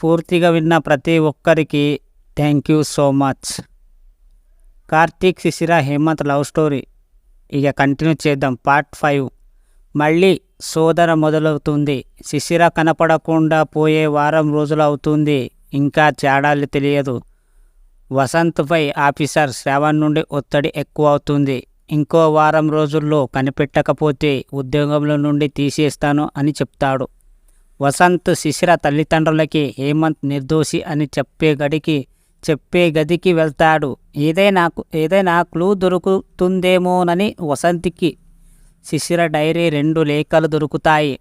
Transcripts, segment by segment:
పూర్తిగా విన్న ప్రతి ఒక్కరికి thank you so much. Karthik Shishira Hemanth love story ఇక కంటిన్యూ చేద్దాం. పార్ట్ 5. మళ్ళీ శోధన మొదలవుతుంది. శిశిర కనపడకుండా పోయే వారం రోజులు అవుతుంది. ఇంకా తేడాలు తెలియదు. వసంత్పై ఆఫీసర్ శ్రావణ్ నుండి ఒత్తిడి ఎక్కువ అవుతుంది. ఇంకో వారం రోజుల్లో కనిపెట్టకపోతే ఉద్యోగంలో నుండి తీసేస్తాను అని చెప్తాడు. వసంత్ శిశిర తల్లిదండ్రులకి హేమంత్ నిర్దోషి అని చెప్పే గదికి వెళ్తాడు. ఏదైనా క్లూ దొరుకుతుందేమోనని వసంత్కి శిశిర డైరీ 2 లేఖలు దొరుకుతాయి.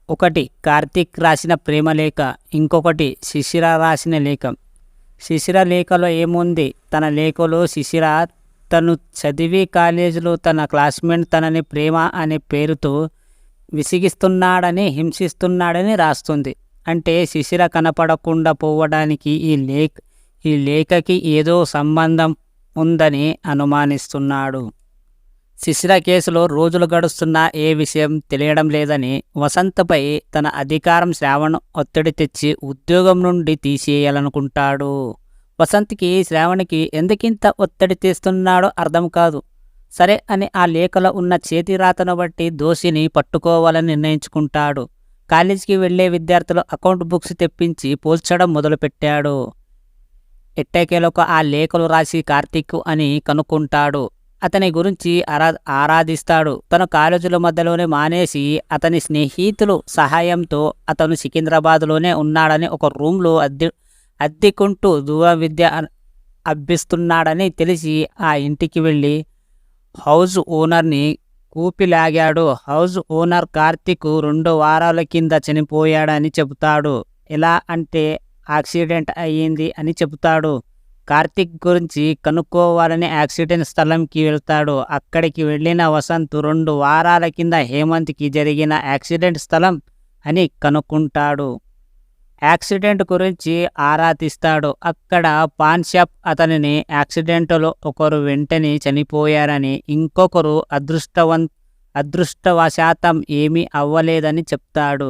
ఒకటి కార్తీక్ రాసిన ప్రేమ లేఖ, ఇంకొకటి శిశిర రాసిన లేఖ. శిశిర లేఖలో ఏముంది? తన లేఖలో శిశిర తను చదివి కాలేజీలో తన క్లాస్మేట్ తనని ప్రేమ అనే పేరుతో విసిగిస్తున్నాడని హింసిస్తున్నాడని రాస్తుంది. అంటే శిశిర కనపడకుండా పోవడానికి ఈ లేఖకి ఏదో సంబంధం ఉందని అనుమానిస్తున్నాడు. శిశిర కేసులో రోజులు గడుస్తున్నా ఏ విషయం తెలియడం లేదని వసంత్పై తన అధికారం శ్రావణ్ ఒత్తిడి తెచ్చి ఉద్యోగం నుండి తీసేయాలనుకుంటాడు. వసంత్కి శ్రావణ్కి ఎందుకింత ఒత్తిడి తెస్తున్నాడో అర్థం కాదు. సరే అని ఆ లేఖలో ఉన్న చేతి రాతను బట్టి దోషిని పట్టుకోవాలని నిర్ణయించుకుంటాడు. కాలేజీకి వెళ్లే విద్యార్థులు అకౌంట్ బుక్స్ తెప్పించి పోల్చడం మొదలుపెట్టాడు. ఎట్టకేలకు ఆ లేఖలు రాసి కార్తీక్ అని కనుక్కుంటాడు. అతని గురించి ఆరాధిస్తాడు. తన కాలేజీల మధ్యలోనే మానేసి అతని స్నేహితులు సహాయంతో అతను సికింద్రాబాద్లోనే ఉన్నాడని, ఒక రూమ్లో అద్దెకుంటూ దూర విద్య అభ్యస్తున్నాడని తెలిసి ఆ ఇంటికి వెళ్ళి హౌస్ ఓనర్ని కూపిలాగాడు. హౌస్ ఓనర్ కార్తీక్ 2 వారాల కింద చనిపోయాడని చెబుతాడు. ఎలా అంటే యాక్సిడెంట్ అయ్యింది అని చెబుతాడు. కార్తీక్ గురించి కనుక్కోవాలని యాక్సిడెంట్ స్థలంకి వెళ్తాడు. అక్కడికి వెళ్ళిన వసంత్ 2 వారాల కింద హేమంత్కి జరిగిన యాక్సిడెంట్ స్థలం అని కనుక్కుంటాడు. యాక్సిడెంట్ గురించి ఆరా తీస్తాడు. అక్కడ పాన్ షాప్ అతనిని యాక్సిడెంట్లో ఒకరు వెంటనే చనిపోయారని, ఇంకొకరు అదృష్టవశాతం ఏమీ అవ్వలేదని చెప్తాడు.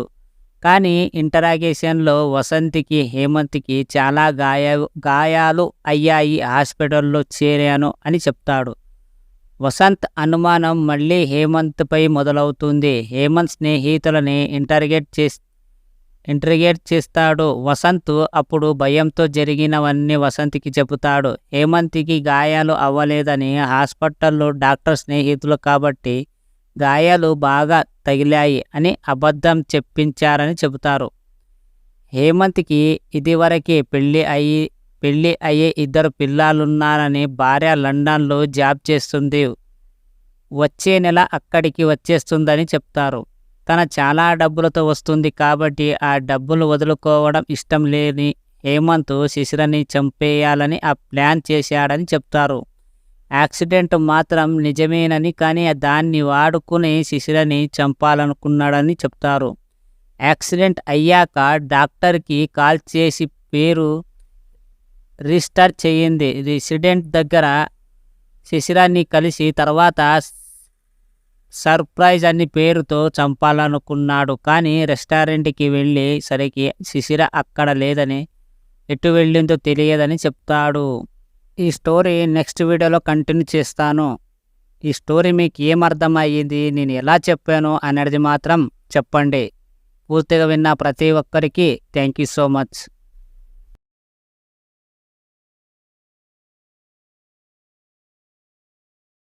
కానీ ఇంటరాగేషన్లో వసంత్కి హేమంత్కి చాలా గాయాలు అయ్యాయి, హాస్పిటల్లో చేరాను అని చెప్తాడు. వసంత్ అనుమానం మళ్ళీ హేమంత్పై మొదలవుతుంది. హేమంత్ స్నేహితులని ఇంటర్గేట్ చేస్తాడు. వసంత్ అప్పుడు భయంతో జరిగినవన్నీ వసంత్కి చెబుతాడు. హేమంత్కి గాయాలు అవ్వలేదని, హాస్పిటల్లో డాక్టర్ స్నేహితులు కాబట్టి గాయాలు బాగా తగిలాయి అని అబద్ధం చెప్పించారని చెబుతారు. హేమంత్కి ఇదివరకే పెళ్లి అయ్యే 2 పిల్లలున్నారని, భార్య లండన్లో జాబ్ చేస్తుంది, వచ్చే నెల అక్కడికి వచ్చేస్తుందని చెప్తారు. తన చాలా డబ్బులతో వస్తుంది కాబట్టి ఆ డబ్బులు వదులుకోవడం ఇష్టం లేని హేమంత్ శిశిరని చంపేయాలని ఆ ప్లాన్ చేశాడని చెప్తారు. యాక్సిడెంట్ మాత్రం నిజమేనని, కానీ దాన్ని వాడుకుని శిశిరని చంపాలనుకున్నాడని చెప్తారు. యాక్సిడెంట్ అయ్యాక డాక్టర్కి కాల్ చేసి పేరు రిజిస్టర్ చేయింది. రెసిడెంట్ దగ్గర శిశిరాన్ని కలిసి తర్వాత సర్ప్రైజ్ అని పేరుతో చంపాలనుకున్నాడు. కానీ రెస్టారెంట్కి వెళ్ళి సరికి శిశిర అక్కడ లేదని, ఎటు వెళ్ళిందో తెలియదని చెప్తాడు. ఈ స్టోరీ నెక్స్ట్ వీడియోలో కంటిన్యూ చేస్తాను. ఈ స్టోరీ మీకు ఏమర్థమయ్యింది, నేను ఎలా చెప్పాను అనేది మాత్రం చెప్పండి. పూర్తిగా విన్న ప్రతి ఒక్కరికి థ్యాంక్ యూ సో మచ్.